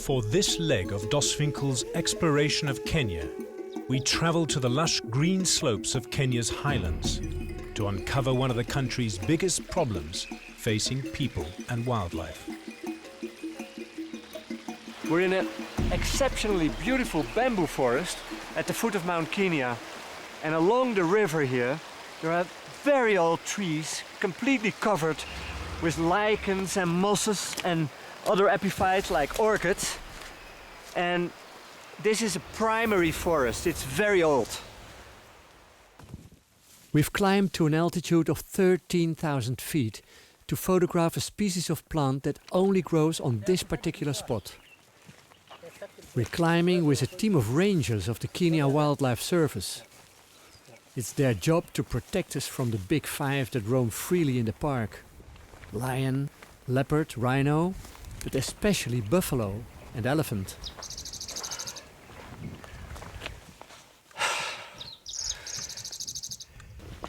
For this leg of Doswinkel's exploration of Kenya, we travel to the lush green slopes of Kenya's highlands to uncover one of the country's biggest problems facing people and wildlife. We're in an exceptionally beautiful bamboo forest at the foot of Mount Kenya, and along the river here there are very old trees completely covered with lichens and mosses and other epiphytes like orchids. And this is a primary forest, it's very old. We've climbed to an altitude of 13,000 feet to photograph a species of plant that only grows on this particular spot. We're climbing with a team of rangers of the Kenya Wildlife Service. It's their job to protect us from the big five that roam freely in the park. Lion, leopard, rhino, but especially buffalo and elephant.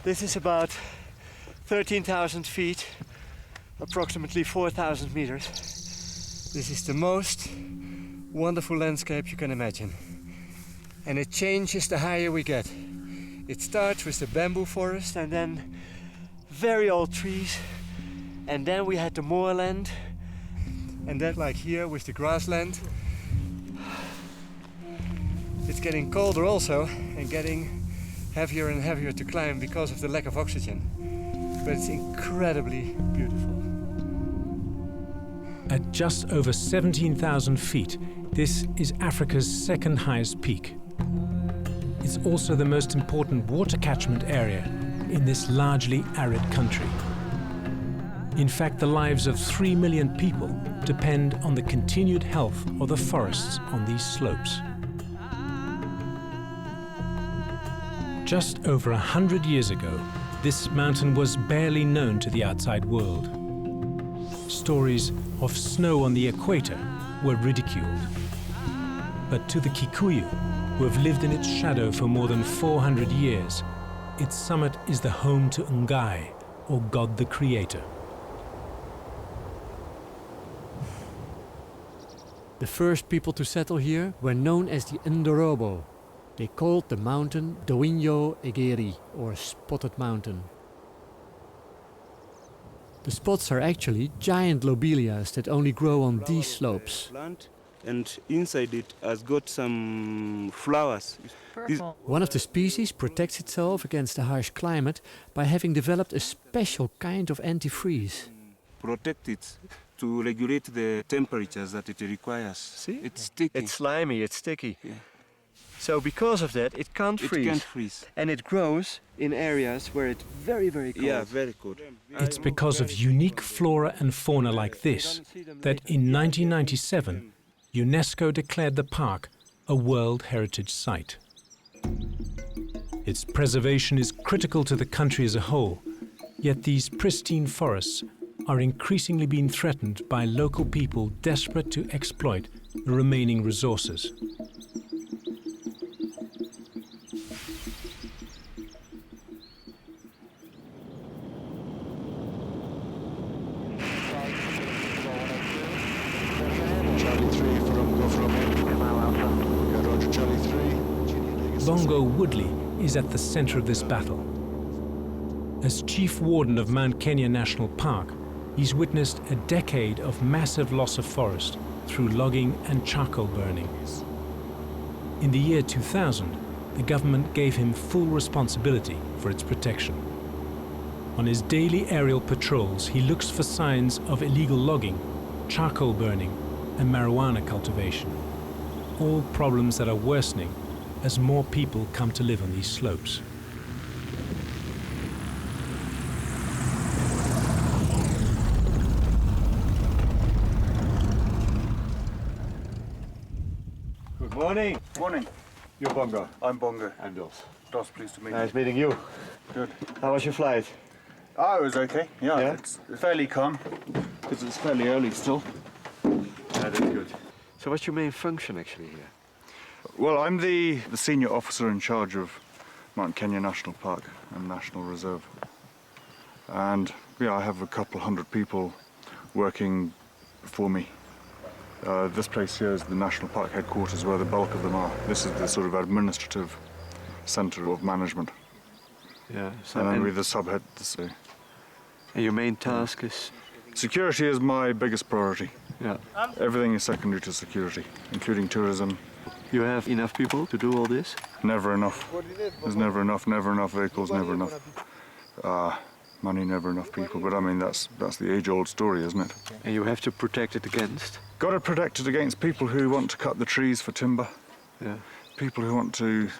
This is about 13,000 feet, approximately 4,000 meters. This is the most wonderful landscape you can imagine. And it changes the higher we get. It starts with the bamboo forest and then very old trees. And then we had the moorland. And then like here with the grassland. It's getting colder also and getting heavier and heavier to climb because of the lack of oxygen. But it's incredibly beautiful. At just over 17,000 feet, this is Africa's second highest peak. It's also the most important water catchment area in this largely arid country. In fact, the lives of 3 million people depend on the continued health of the forests on these slopes. Just over 100 years ago, this mountain was barely known to the outside world. Stories of snow on the equator were ridiculed. But to the Kikuyu, who have lived in its shadow for more than 400 years, its summit is the home to Ngai, or God the Creator. The first people to settle here were known as the Ndorobo. They called the mountain Dowinyo Egeri, or Spotted Mountain. The spots are actually giant lobelias that only grow on these slopes. And inside it has got some flowers. One of the species protects itself against the harsh climate by having developed a special kind of antifreeze. Protect it to regulate the temperatures that it requires. See? It's sticky. It's slimy, it's sticky. Yeah. So because of that, it can't freeze. It can't freeze. And it grows in areas where it's very, very cold. Yeah, very cold. It's because of unique flora and fauna like this that in 1997, UNESCO declared the park a World Heritage Site. Its preservation is critical to the country as a whole, yet these pristine forests are increasingly being threatened by local people desperate to exploit the remaining resources. Bongo Woodley is at the center of this battle. As chief warden of Mount Kenya National Park, he's witnessed a decade of massive loss of forest through logging and charcoal burning. In the year 2000, the government gave him full responsibility for its protection. On his daily aerial patrols, he looks for signs of illegal logging, charcoal burning, and marijuana cultivation. All problems that are worsening as more people come to live on these slopes. Good morning. Morning. You're Bongo. I'm Bongo. I'm Dos. Dos, pleased to meet you. Nice meeting you. Good. How was your flight? Oh, it was okay. Yeah, Yeah? it's fairly calm because it's fairly early still. That is good. So what's your main function actually here? Well, I'm the senior officer in charge of Mount Kenya National Park and National Reserve. And yeah, I have a couple hundred people working for me. This place here is the National Park headquarters where the bulk of them are. This is the sort of administrative centre of management. Yeah. So And then and, with the subhead. So and your main task is. security is my biggest priority. Yeah. Everything is secondary to security, including tourism. You have enough people to do all this? Never enough. There's never enough vehicles, never enough money, never enough people. But I mean, that's the age-old story, isn't it? And you have to protect it against. Got to protect it against people who want to cut the trees for timber, Yeah. people who want to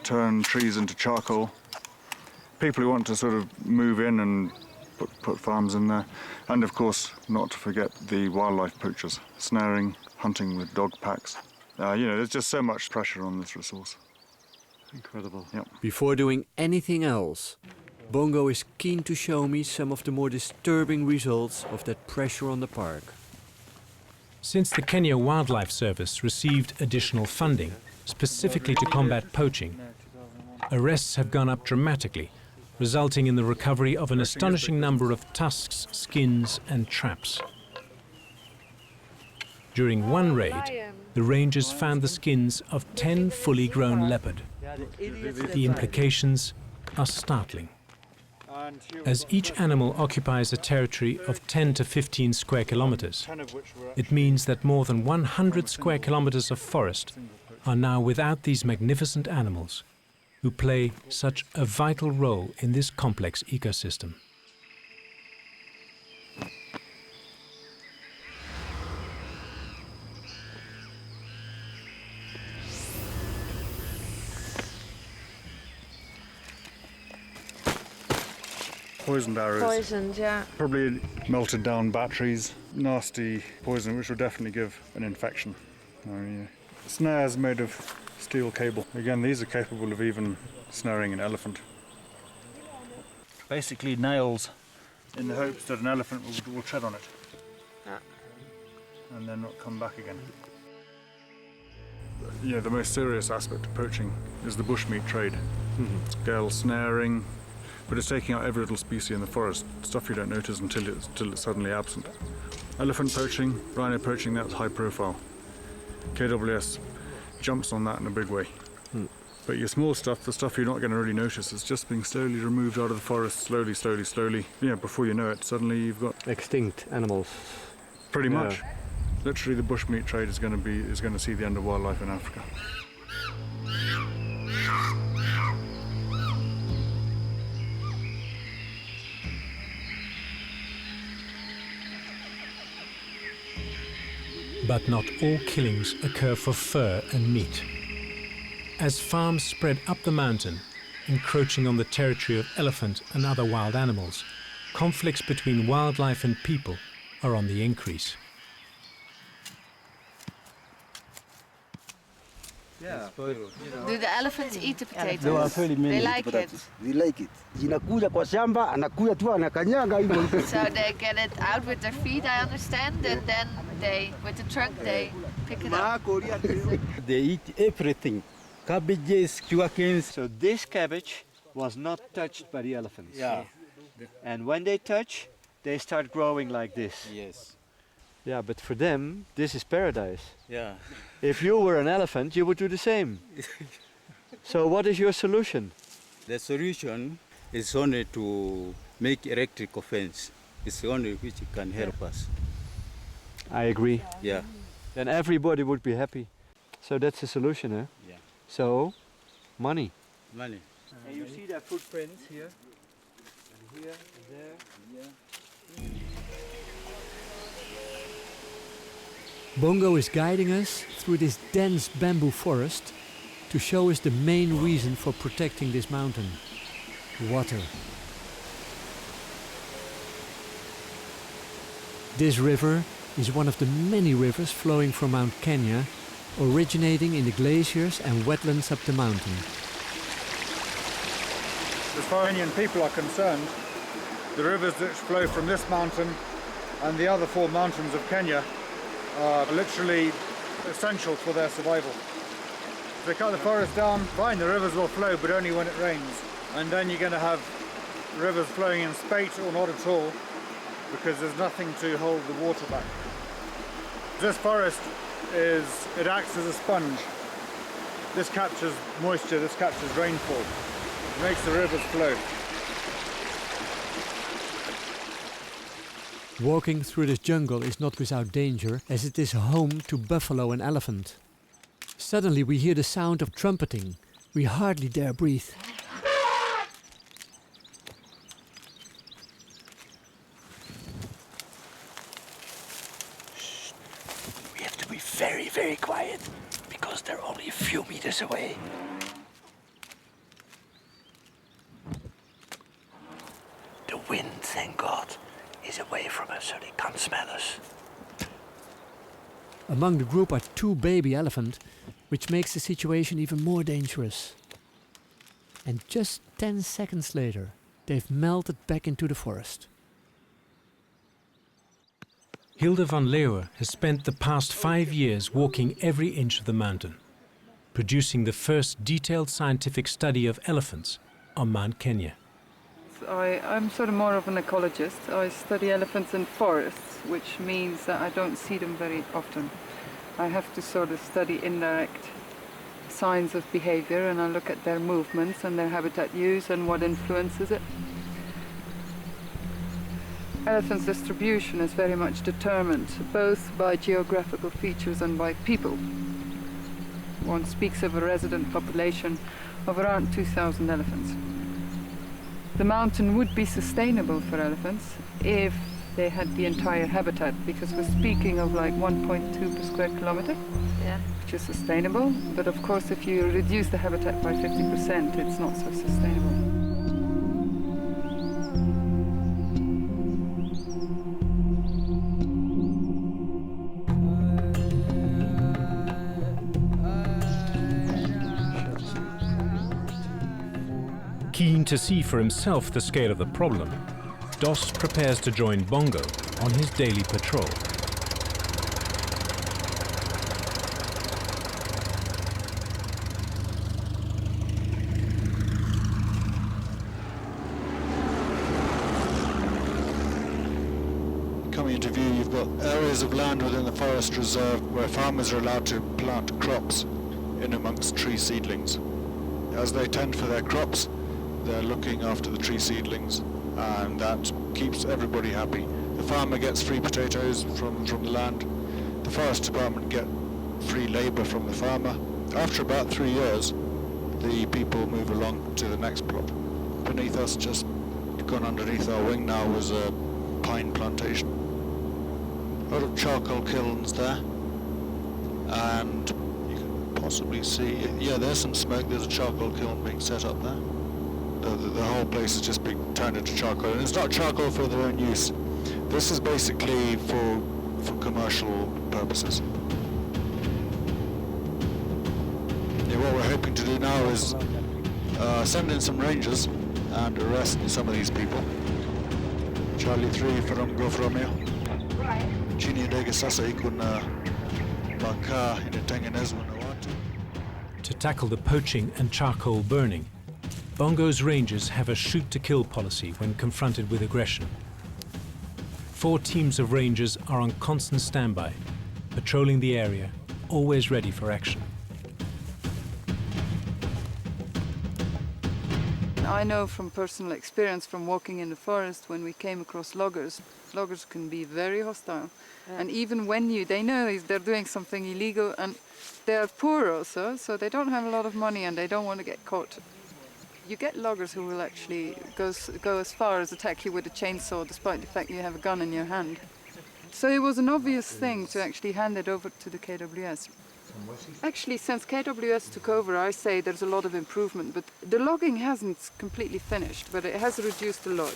turn trees into charcoal, people who want to sort of move in and put farms in there, and of course, not to forget the wildlife poachers, snaring, hunting with dog packs. You know, there's just so much pressure on this resource. Incredible. Yep. Before doing anything else, Bongo is keen to show me some of the more disturbing results of that pressure on the park. Since the Kenya Wildlife Service received additional funding specifically to combat poaching, arrests have gone up dramatically, resulting in the recovery of an astonishing number of tusks, skins and traps. During one raid, the rangers found the skins of 10 fully grown leopard. The implications are startling. As each animal occupies a territory of 10 to 15 square kilometers, it means that more than 100 square kilometers of forest are now without these magnificent animals, who play such a vital role in this complex ecosystem. Poisoned arrows. Poisoned, yeah. Probably melted down batteries. Nasty poison, which will definitely give an infection. Snares made of steel cable. Again, these are capable of even snaring an elephant. Basically nails in the hopes that an elephant will tread on it. And then not come back again. You know, the most serious aspect of poaching is the bushmeat trade. Scale snaring, but it's taking out every little species in the forest, stuff you don't notice until it's suddenly absent. Elephant poaching, rhino poaching, that's high profile. KWS jumps on that in a big way. But your small stuff, the stuff you're not going to really notice, is just being slowly removed out of the forest, slowly. Yeah, before you know it, suddenly you've got Extinct animals. pretty much. Literally, the bushmeat trade is going to see the end of wildlife in Africa. But not all killings occur for fur and meat. As farms spread up the mountain, encroaching on the territory of elephant and other wild animals, conflicts between wildlife and people are on the increase. Do the elephants eat the potatoes? They like it. They like it. Inakuja kwa shamba, anakuja tu anakanyaga hivyo. So they get it out with their feet, I understand, and then they, with the trunk, they pick it up. They eat everything. Cabbages, sugarcanes. So this cabbage was not touched by the elephants. Yeah. And when they touch, they start growing like this. Yes. Yeah, but for them, this is paradise. Yeah. If you were an elephant, you would do the same. So what is your solution? The solution is only to make electrical fence. It's the only which can help us. I agree. Yeah. Then everybody would be happy. So that's the solution, eh? Yeah. So, money. Money. And you see their footprints here, and here, and there. Yeah. Bongo is guiding us through this dense bamboo forest to show us the main reason for protecting this mountain: water. This river is one of the many rivers flowing from Mount Kenya, originating in the glaciers and wetlands up the mountain. As far as Kenyan people are concerned, the rivers that flow from this mountain and the other 4 mountains of Kenya are literally essential for their survival. If they cut the forest down, fine, the rivers will flow, but only when it rains. And then you're going to have rivers flowing in spate or not at all, because there's nothing to hold the water back. This forest it acts as a sponge. This captures moisture, this captures rainfall. It makes the rivers flow. Walking through this jungle is not without danger, as it is home to buffalo and elephant. Suddenly we hear the sound of trumpeting. We hardly dare breathe. We have to be very, very quiet, because they're only a few meters away. The wind, thank God, is away from us, so they can't smell us. Among the group are 2 baby elephants, which makes the situation even more dangerous. And just 10 seconds later, they've melted back into the forest. Hilde van Leeuwen has spent the past 5 years walking every inch of the mountain, producing the first detailed scientific study of elephants on Mount Kenya. I'm sort of more of an ecologist. I study elephants in forests, which means that I don't see them very often. I have to sort of study indirect signs of behavior, and I look at their movements and their habitat use and what influences it. Elephants' distribution is very much determined both by geographical features and by people. One speaks of a resident population of around 2,000 elephants. The mountain would be sustainable for elephants if they had the entire habitat, because we're speaking of like 1.2 per square kilometer, which is sustainable. But of course, if you reduce the habitat by 50%, it's not so sustainable. Keen to see for himself the scale of the problem, Dos prepares to join Bongo on his daily patrol. Coming into view, you've got areas of land within the forest reserve where farmers are allowed to plant crops in amongst tree seedlings. As they tend for their crops, they're looking after the tree seedlings, and that keeps everybody happy. The farmer gets free potatoes from the land. The forest department get free labour from the farmer. After about 3 years, the people move along to the next plot. Beneath us, just gone underneath our wing now, was a pine plantation. A lot of charcoal kilns there, and you can possibly see, yeah, there's some smoke. There's a charcoal kiln being set up there. The whole place is just being turned into charcoal, and it's not charcoal for their own use. This is basically for commercial purposes. Yeah, what we're hoping to do now is send in some rangers and arrest some of these people. Charlie 3 from Gofromeo. Chini ndege sasa iko na makaa inatengenezwa na watu. To tackle the poaching and charcoal burning, Bongo's rangers have a shoot-to-kill policy when confronted with aggression. 4 teams of rangers are on constant standby, patrolling the area, always ready for action. I know from personal experience from walking in the forest, when we came across loggers can be very hostile. And even when they know they're doing something illegal, and they're poor also, so they don't have a lot of money and they don't want to get caught. You get loggers who will actually go as far as attack you with a chainsaw, despite the fact you have a gun in your hand. So it was an obvious thing to actually hand it over to the KWS. Actually, since KWS took over, I say there's a lot of improvement, but the logging hasn't completely finished, but it has reduced a lot.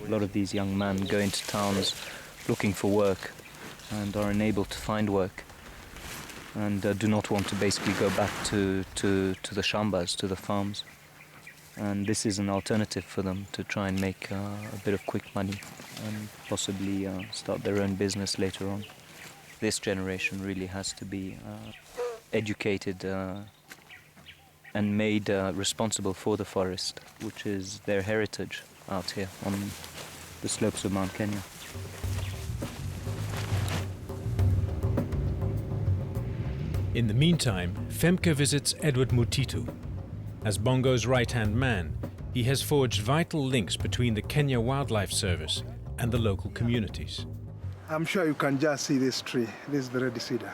A lot of these young men go into towns looking for work and are unable to find work, and do not want to basically go back to the shambas, to the farms. And this is an alternative for them to try and make a bit of quick money and possibly start their own business later on. This generation really has to be educated and made responsible for the forest, which is their heritage out here on the slopes of Mount Kenya. In the meantime, Femke visits Edward Mutitu. As Bongo's right-hand man, he has forged vital links between the Kenya Wildlife Service and the local communities. I'm sure you can just see this tree. This is the red cedar.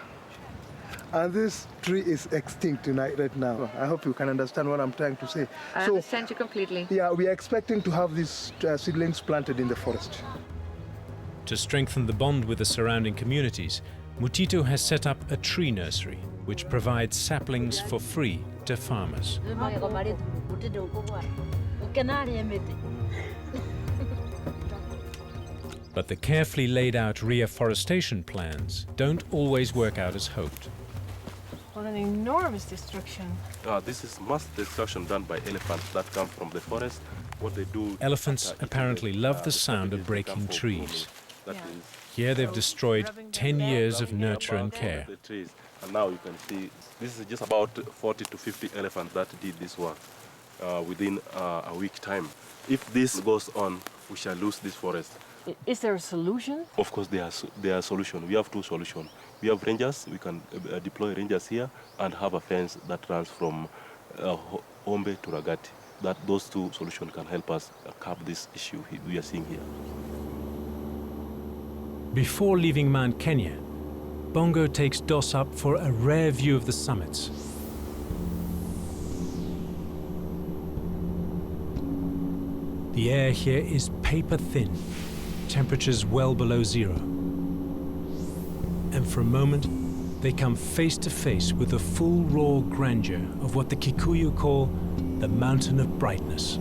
And this tree is extinct right now. I hope you can understand what I'm trying to say. I understand you completely. Yeah, we are expecting to have these seedlings planted in the forest. To strengthen the bond with the surrounding communities, Mutitu has set up a tree nursery, which provides saplings for free to farmers. But the carefully laid out reforestation plans don't always work out as hoped. What an enormous destruction. This is mass destruction done by elephants that come from the forest. What they do... Elephants apparently love the sound of breaking trees. Here they've destroyed 10 years of nurture and care. And now you can see, this is just about 40 to 50 elephants that did this work within a week time. If this goes on, we shall lose this forest. Is there a solution? Of course, there are solutions. We have two solutions. We have rangers. We can deploy rangers here and have a fence that runs from Ombe to Ragati. Those two solutions can help us curb this issue we are seeing here. Before leaving Mount Kenya, Bongo takes Dos up for a rare view of the summits. The air here is paper thin, temperatures well below zero. And for a moment, they come face to face with the full raw grandeur of what the Kikuyu call the Mountain of Brightness.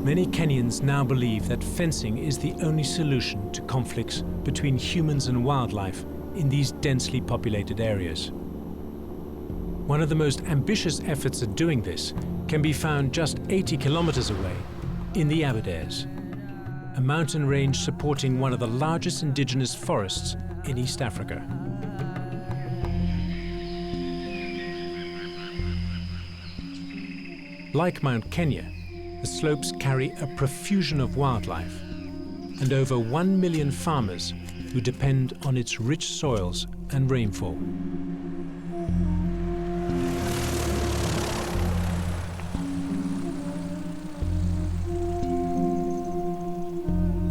Many Kenyans now believe that fencing is the only solution to conflicts between humans and wildlife in these densely populated areas. One of the most ambitious efforts at doing this can be found just 80 kilometers away in the Aberdares, a mountain range supporting one of the largest indigenous forests in East Africa. Like Mount Kenya, the slopes carry a profusion of wildlife and over 1 million farmers who depend on its rich soils and rainfall.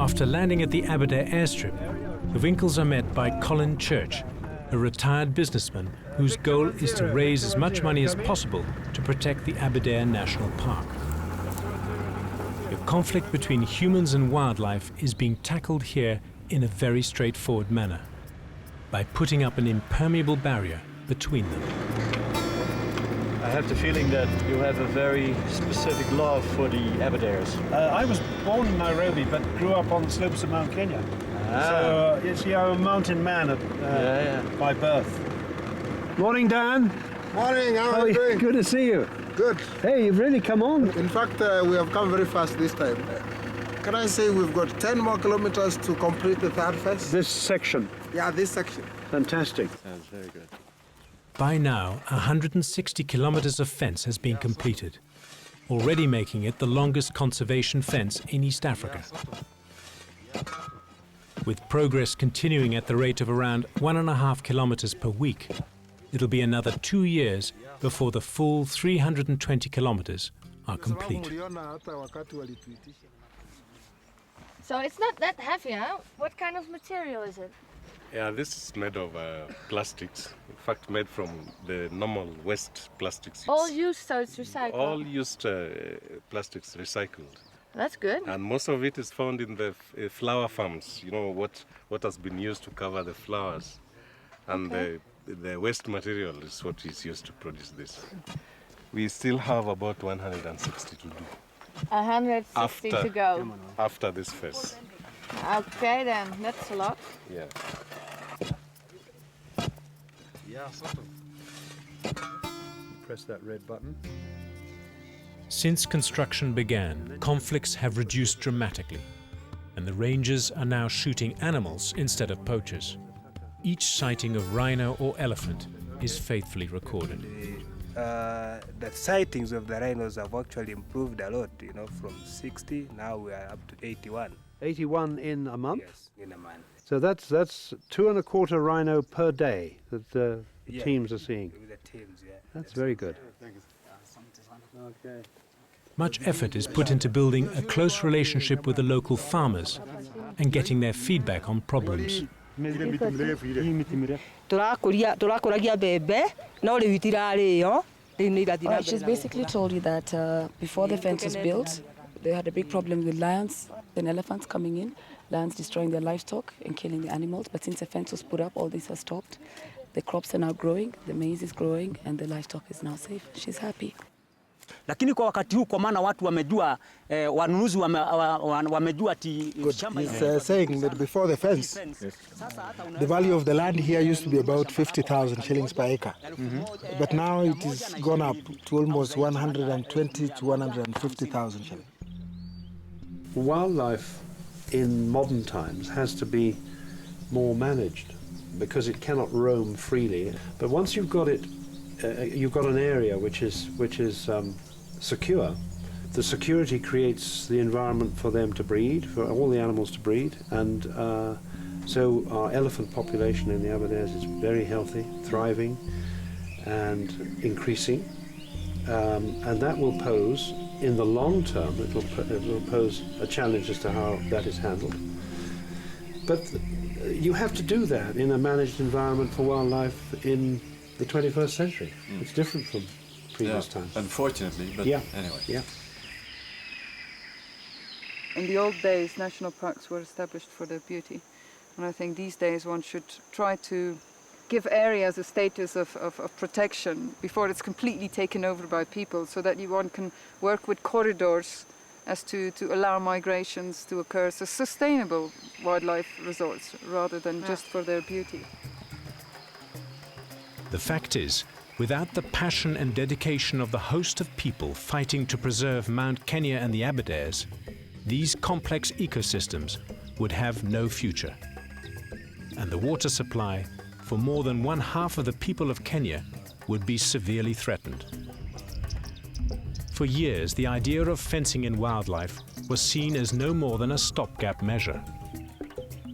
After landing at the Aberdare airstrip, the Winkles are met by Colin Church, a retired businessman whose goal is to raise as much money as possible to protect the Aberdare National Park. The conflict between humans and wildlife is being tackled here in a very straightforward manner, by putting up an impermeable barrier between them. I have the feeling that you have a very specific love for the Aberdares. I was born in Nairobi, but grew up on the slopes of Mount Kenya. So I'm a mountain man by birth. Morning, Dan. Morning, how are you doing? Good to see you. Good. Hey, you've really come on. In fact, we have come very fast this time. Can I say we've got 10 more kilometers to complete the third phase? This section? Yeah, this section. Fantastic. Sounds very good. By now, 160 kilometers of fence has been completed, already making it the longest conservation fence in East Africa. With progress continuing at the rate of around 1.5 kilometers per week, it'll be another 2 years before the full 320 kilometers are complete. So it's not that heavy, huh? What kind of material is it? Yeah, this is made of plastics. In fact, made from the normal waste plastics. All used, so it's recycled? All used plastics recycled. That's good. And most of it is found in the flower farms. You know, what has been used to cover the flowers. And the waste material is what is used to produce this. We still have about 160 to do. 160 to go. After this phase. Okay then, that's a lot. Yeah. Yeah, sort of. Press that red button. Since construction began, conflicts have reduced dramatically, and the rangers are now shooting animals instead of poachers. each sighting of rhino or elephant is faithfully recorded. The sightings of the rhinos have actually improved a lot, you know, from 60, now we are up to 81. 81 in a month? Yes, in a month. So that's 2.25 rhino per day that the teams are seeing. With the teams, yeah. That's very good. Okay. Much effort is put into building a close relationship with the local farmers and getting their feedback on problems. She's basically told you that before the fence was built, they had a big problem with lions and elephants coming in, lions destroying their livestock and killing the animals. But since the fence was put up, all this has stopped. The crops are now growing, the maize is growing, and the livestock is now safe. She's happy. Lakini kwa wakati huu, kwa maana watu wamejua, wanunuzi wamejua ati shamba. He's saying that before the fence, the value of the land here used to be about 50,000 shillings per acre. But now it has gone up to almost 120 to 150,000 shillings. Wildlife in modern times has to be more managed because it cannot roam freely. But once you've got it, you've got an area which is secure. The security creates the environment for them to breed, for all the animals to breed, and so our elephant population in the Aberdares is very healthy, thriving, and increasing. And that will pose, in the long term, it will pose a challenge as to how that is handled. But you have to do that in a managed environment for wildlife in the 21st century. It's different from previous times. Unfortunately, but anyway. Yeah. In the old days, national parks were established for their beauty. And I think these days one should try to give areas a status of protection before it's completely taken over by people, so that one can work with corridors as to allow migrations to occur, so sustainable wildlife resorts rather than just for their beauty. The fact is, without the passion and dedication of the host of people fighting to preserve Mount Kenya and the Aberdares, these complex ecosystems would have no future. And the water supply for more than 1/2 of the people of Kenya would be severely threatened. For years, the idea of fencing in wildlife was seen as no more than a stopgap measure.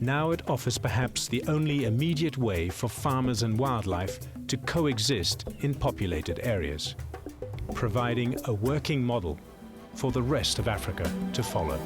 Now it offers perhaps the only immediate way for farmers and wildlife to coexist in populated areas, providing a working model for the rest of Africa to follow.